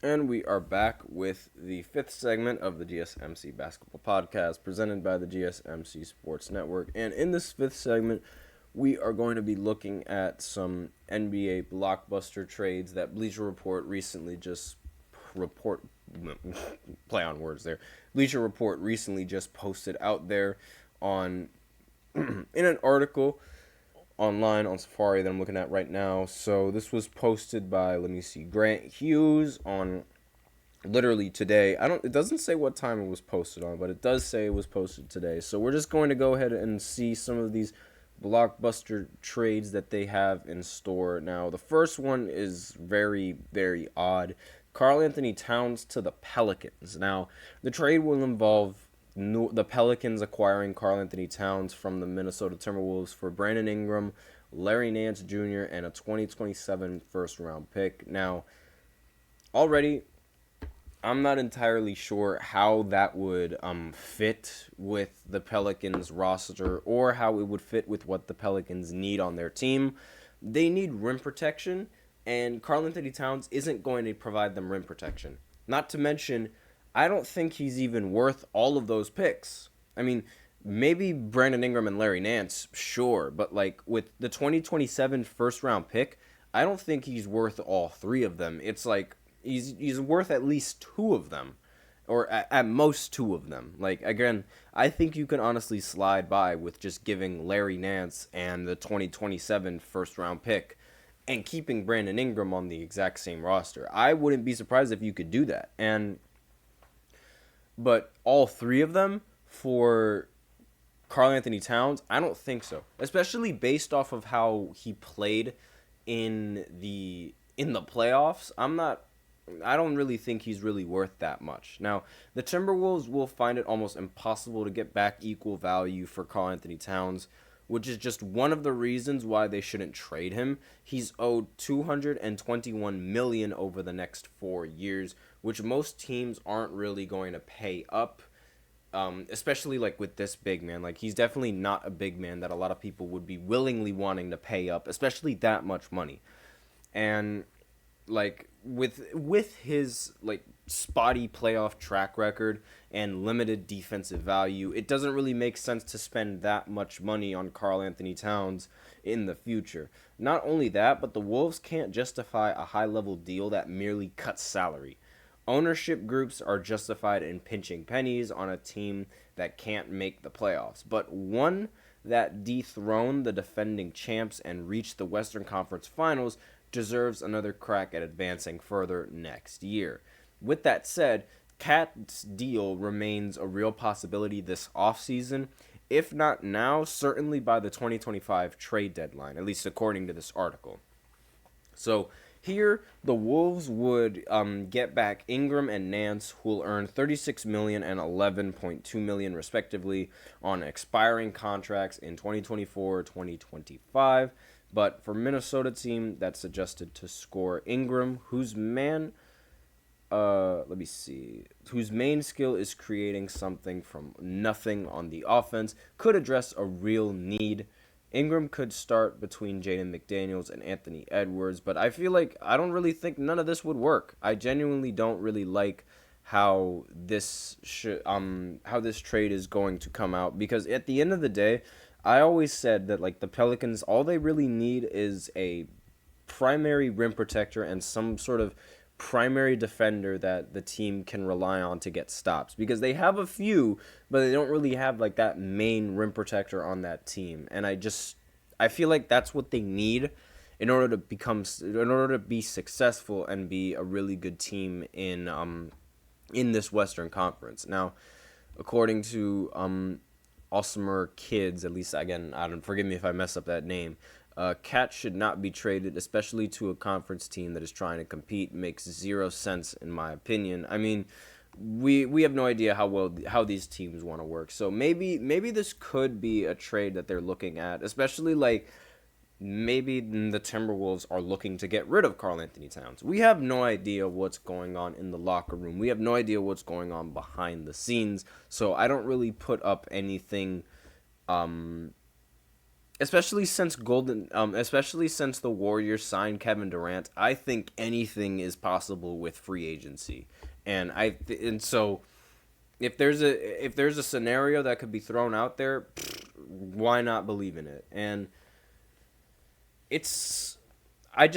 And we are back with the fifth segment of the GSMC basketball podcast presented by the GSMC Sports Network. And in this fifth segment, we are going to be looking at some NBA blockbuster trades that Bleacher Report recently just report play on words there. Bleacher Report recently just posted out there on in an article online on Safari that I'm looking at right now. So this was posted by, let me see, Grant Hughes on literally today. It doesn't say what time it was posted on, but it does say it was posted today. So we're just going to go ahead and see some of these blockbuster trades that they have in store. Now, the first one is very, very odd. Karl Anthony Towns to the Pelicans. Now, the trade will involve the Pelicans acquiring Karl Anthony Towns from the Minnesota Timberwolves for Brandon Ingram, Larry Nance Jr., and a 2027 first round pick. Now, already, I'm not entirely sure how that would fit with the Pelicans roster or how it would fit with what the Pelicans need on their team. They need rim protection, and Karl Anthony Towns isn't going to provide them rim protection. Not to mention, I don't think he's even worth all of those picks. I mean, maybe Brandon Ingram and Larry Nance, sure, but like with the 2027 first round pick, I don't think he's worth all three of them. It's like he's worth at least two of them, or at most two of them. Like, again, I think you can honestly slide by with just giving Larry Nance and the 2027 first round pick and keeping Brandon Ingram on the exact same roster. I wouldn't be surprised if you could do that. But all three of them for Karl Anthony Towns, I don't think so. Especially based off of how he played in the playoffs. I don't really think he's really worth that much. Now, the Timberwolves will find it almost impossible to get back equal value for Karl Anthony Towns, which is just one of the reasons why they shouldn't trade him. He's owed $221 million over the next 4 years, which most teams aren't really going to pay up. Especially like with this big man. Like, he's definitely not a big man that a lot of people would be willingly wanting to pay up, especially that much money. And like with his like spotty playoff track record and limited defensive value, it doesn't really make sense to spend that much money on Karl Anthony Towns in the future. Not only that, but the Wolves can't justify a high-level deal that merely cuts salary. Ownership groups are justified in pinching pennies on a team that can't make the playoffs, but one that dethroned the defending champs and reached the Western Conference Finals deserves another crack at advancing further next year. With that said, Cat's deal remains a real possibility this offseason, if not now, certainly by the 2025 trade deadline, at least according to this article. So here, the Wolves would get back Ingram and Nance, who will earn $36 million and $11.2 million respectively on expiring contracts in 2024-2025. But for Minnesota team, that's adjusted to score Ingram, whose main skill is creating something from nothing on the offense, could address a real need. Ingram could start between Jaden McDaniels and Anthony Edwards, but I feel like I don't really think none of this would work. I genuinely don't really like how this trade is going to come out, because at the end of the day, I always said that like the Pelicans, all they really need is a primary rim protector and some sort of primary defender that the team can rely on to get stops, because they have a few, but they don't really have like that main rim protector on that team. And I feel like that's what they need in order to be successful and be a really good team in this Western Conference. Now, according to Awesomer Kids, at least, again, I don't, forgive me if I mess up that name, Cat should not be traded, especially to a conference team that is trying to compete. Makes zero sense in my opinion. I mean, we have no idea how these teams want to work. So maybe this could be a trade that they're looking at, especially like maybe the Timberwolves are looking to get rid of Karl Anthony Towns. We have no idea what's going on in the locker room. We have no idea what's going on behind the scenes. So I don't really put up anything especially since the Warriors signed Kevin Durant, I think anything is possible with free agency, and so if there's a scenario that could be thrown out there, why not believe in it? And it's I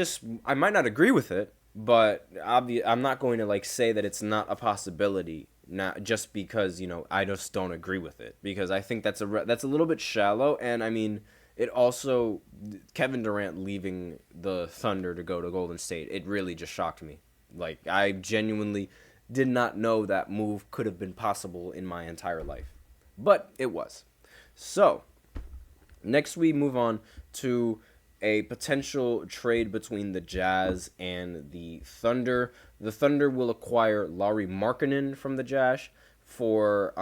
might not agree with it, but I'm not going to like say that it's not a possibility. Not just because I just don't agree with it, because I think that's a little bit shallow. And I mean, it also, Kevin Durant leaving the Thunder to go to Golden State, it really just shocked me. Like, I genuinely did not know that move could have been possible in my entire life, but it was. So next, we move on to a potential trade between the Jazz and the Thunder. The Thunder will acquire Lauri Markkanen from the Jazz for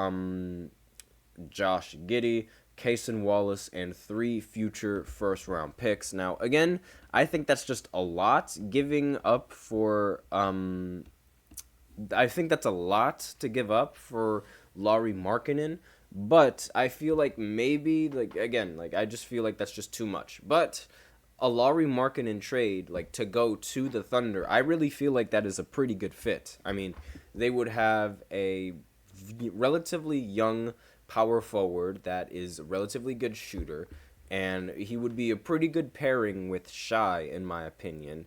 Josh Giddey, Kaysen Wallace, and 3 future first-round picks. Now, again, I think that's just a lot giving up for. I think that's a lot to give up for Lauri Markkanen. But I feel like maybe, like, again, like, I just feel like that's just too much. But a Lauri Markkanen trade, like, to go to the Thunder, I really feel like that is a pretty good fit. I mean, they would have a relatively young power forward that is a relatively good shooter, and he would be a pretty good pairing with Shai, in my opinion.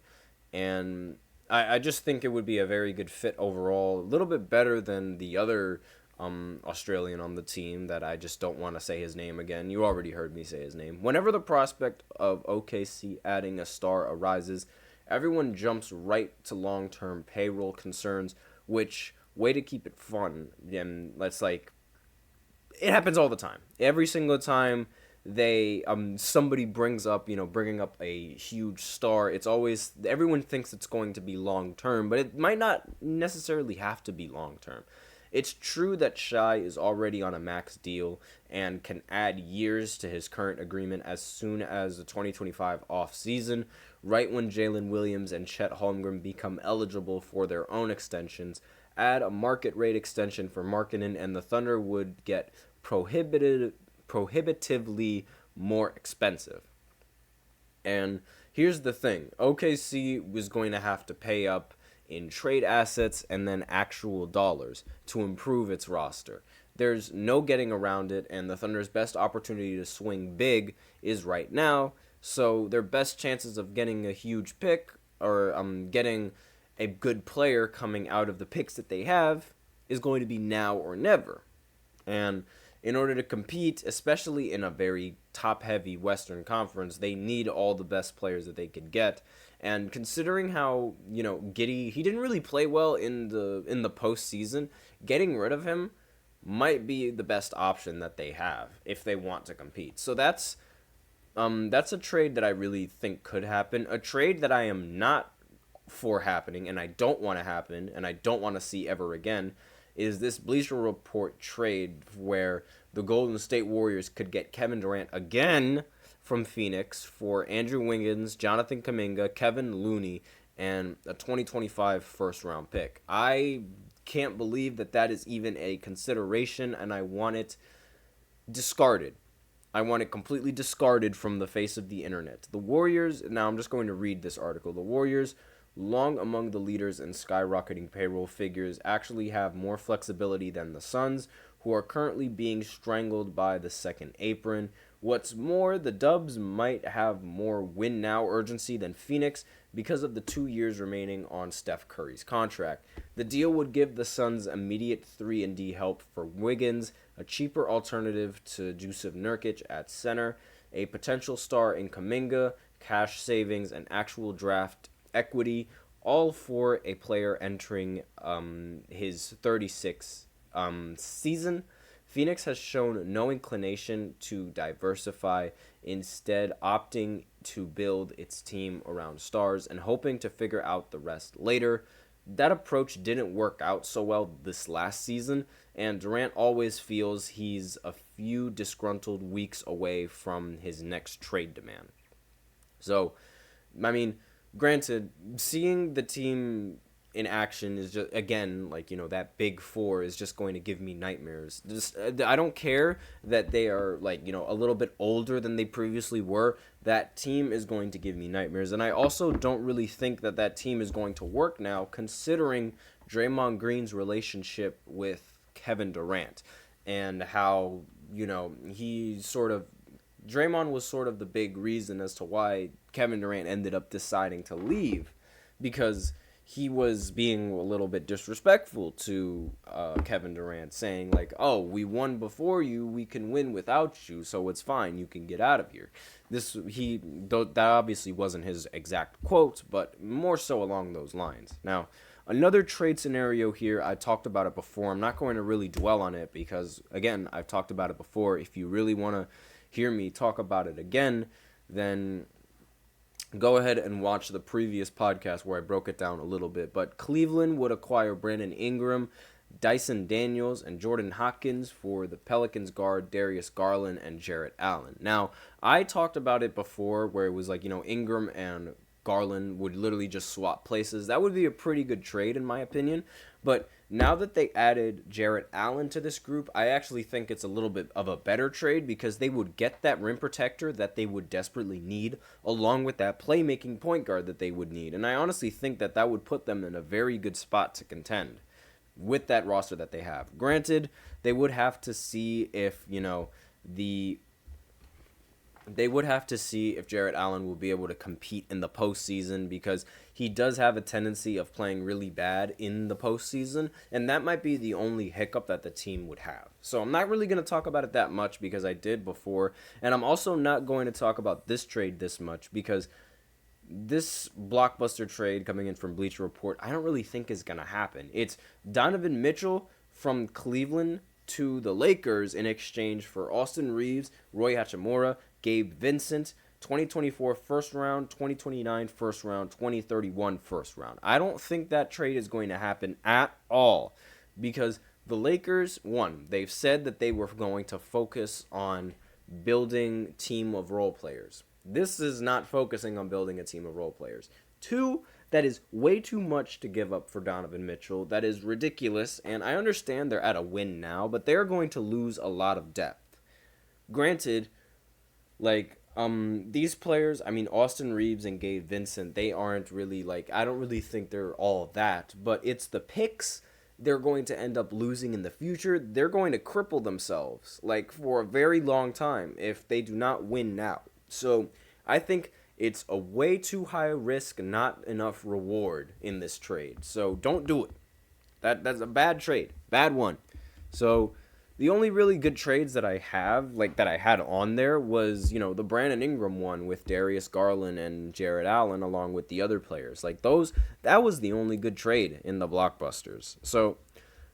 And I just think it would be a very good fit overall, a little bit better than the other Australian on the team that I just don't want to say his name again. You already heard me say his name. Whenever the prospect of OKC adding a star arises, everyone jumps right to long-term payroll concerns, which, way to keep it fun. And that's like, it happens all the time. Every single time they somebody brings up, bringing up a huge star, it's always, everyone thinks it's going to be long term, but it might not necessarily have to be long term. It's true that Shai is already on a max deal and can add years to his current agreement as soon as the 2025 off-season, right when Jalen Williams and Chet Holmgren become eligible for their own extensions. Add a market rate extension for Markkanen, and the Thunder would get prohibitively more expensive. And here's the thing. OKC was going to have to pay up in trade assets and then actual dollars to improve its roster. There's no getting around it, and the Thunder's best opportunity to swing big is right now. So their best chances of getting a huge pick, or getting a good player coming out of the picks that they have, is going to be now or never. And in order to compete, especially in a very top-heavy Western Conference, they need all the best players that they could get. And considering how, Giddey, he didn't really play well in the postseason, getting rid of him might be the best option that they have if they want to compete. So that's a trade that I really think could happen. A trade that I am not for happening, and I don't want to happen, and I don't want to see ever again, is this Bleacher Report trade where the Golden State Warriors could get Kevin Durant again from Phoenix for Andrew Wiggins, Jonathan Kuminga, Kevin Looney, and a 2025 first-round pick. I can't believe that is even a consideration, and I want it discarded. I want it completely discarded from the face of the internet. The Warriors, now I'm just going to read this article. The Warriors, long among the leaders in skyrocketing payroll figures, actually have more flexibility than the Suns, who are currently being strangled by the second apron. What's more, the Dubs might have more win-now urgency than Phoenix because of the 2 years remaining on Steph Curry's contract. The deal would give the Suns immediate 3-and-D help for Wiggins, a cheaper alternative to Jusuf Nurkic at center, a potential star in Kuminga, cash savings, and actual draft equity, all for a player entering his 36th season. Phoenix has shown no inclination to diversify, instead opting to build its team around stars and hoping to figure out the rest later. That approach didn't work out so well this last season, and Durant always feels he's a few disgruntled weeks away from his next trade demand. So, I mean, granted, seeing the team in action is just, again, like, that big four is just going to give me nightmares. Just I don't care that they are, like, a little bit older than they previously were. That team is going to give me nightmares. And I also don't really think that that team is going to work now, considering Draymond Green's relationship with Kevin Durant and how, Draymond was sort of the big reason as to why Kevin Durant ended up deciding to leave, because he was being a little bit disrespectful to Kevin Durant, saying like, "Oh, we won before you, we can win without you, so it's fine, you can get out of here." That obviously wasn't his exact quote, but more so along those lines. Now, another trade scenario here, I talked about it before. I'm not going to really dwell on it because, again, I've talked about it before. If you really want to hear me talk about it again, then go ahead and watch the previous podcast where I broke it down a little bit. But Cleveland would acquire Brandon Ingram, Dyson Daniels, and Jordan Hawkins for the Pelicans guard Darius Garland and Jarrett Allen. Now, I talked about it before where it was like, Ingram and Garland would literally just swap places. That would be a pretty good trade in my opinion. But now that they added Jarrett Allen to this group, I actually think it's a little bit of a better trade because they would get that rim protector that they would desperately need, along with that playmaking point guard that they would need. And I honestly think that that would put them in a very good spot to contend with that roster that they have. Granted, they would have to see if, they would have to see if Jarrett Allen will be able to compete in the postseason, because he does have a tendency of playing really bad in the postseason, and that might be the only hiccup that the team would have. So I'm not really going to talk about it that much because I did before, and I'm also not going to talk about this trade this much because this Blockbuster trade coming in from Bleacher Report, I don't really think is going to happen. It's Donovan Mitchell from Cleveland to the Lakers in exchange for Austin Reeves, Roy Hachimura, Gabe Vincent, 2024 first round, 2029 first round, 2031 first round. I don't think that trade is going to happen at all because the Lakers, one, they've said that they were going to focus on building team of role players. This is not focusing on building a team of role players. Two, that is way too much to give up for Donovan Mitchell. That is ridiculous, and I understand they're at a win now, but they're going to lose a lot of depth. Granted, these players, Austin Reeves and Gabe Vincent, they aren't really, I don't really think they're all that, but it's the picks they're going to end up losing in the future. They're going to cripple themselves, for a very long time if they do not win now. So, I think it's a way too high risk, not enough reward in this trade. So, don't do it. That's a bad trade. Bad one. So, the only really good trades that I have, that I had on there was, the Brandon Ingram one with Darius Garland and Jarrett Allen along with the other players. That was the only good trade in the Blockbusters. So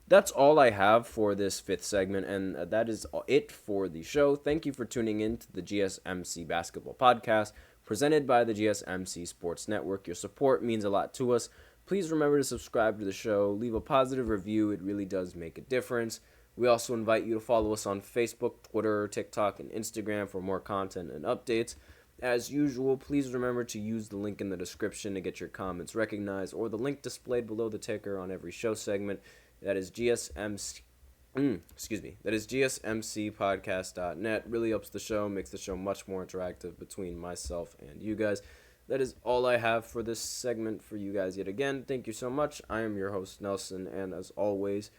that's all I have for this fifth segment, and that is it for the show. Thank you for tuning in to the GSMC Basketball Podcast, presented by the GSMC Sports Network. Your support means a lot to us. Please remember to subscribe to the show, leave a positive review. It really does make a difference. We also invite you to follow us on Facebook, Twitter, TikTok, and Instagram for more content and updates. As usual, please remember to use the link in the description to get your comments recognized, or the link displayed below the ticker on every show segment. That is gsmcpodcast.net. Really helps the show, makes the show much more interactive between myself and you guys. That is all I have for this segment for you guys yet again. Thank you so much. I am your host, Nelson, and as always,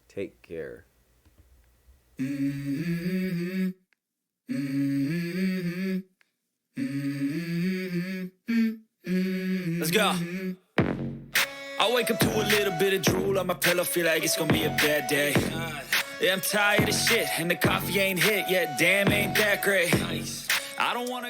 take care. Let's go. I wake up to a little bit of drool on my pillow, feel like it's gonna be a bad day. Yeah, I'm tired of shit, and the coffee ain't hit yet, damn, ain't that great. I don't wanna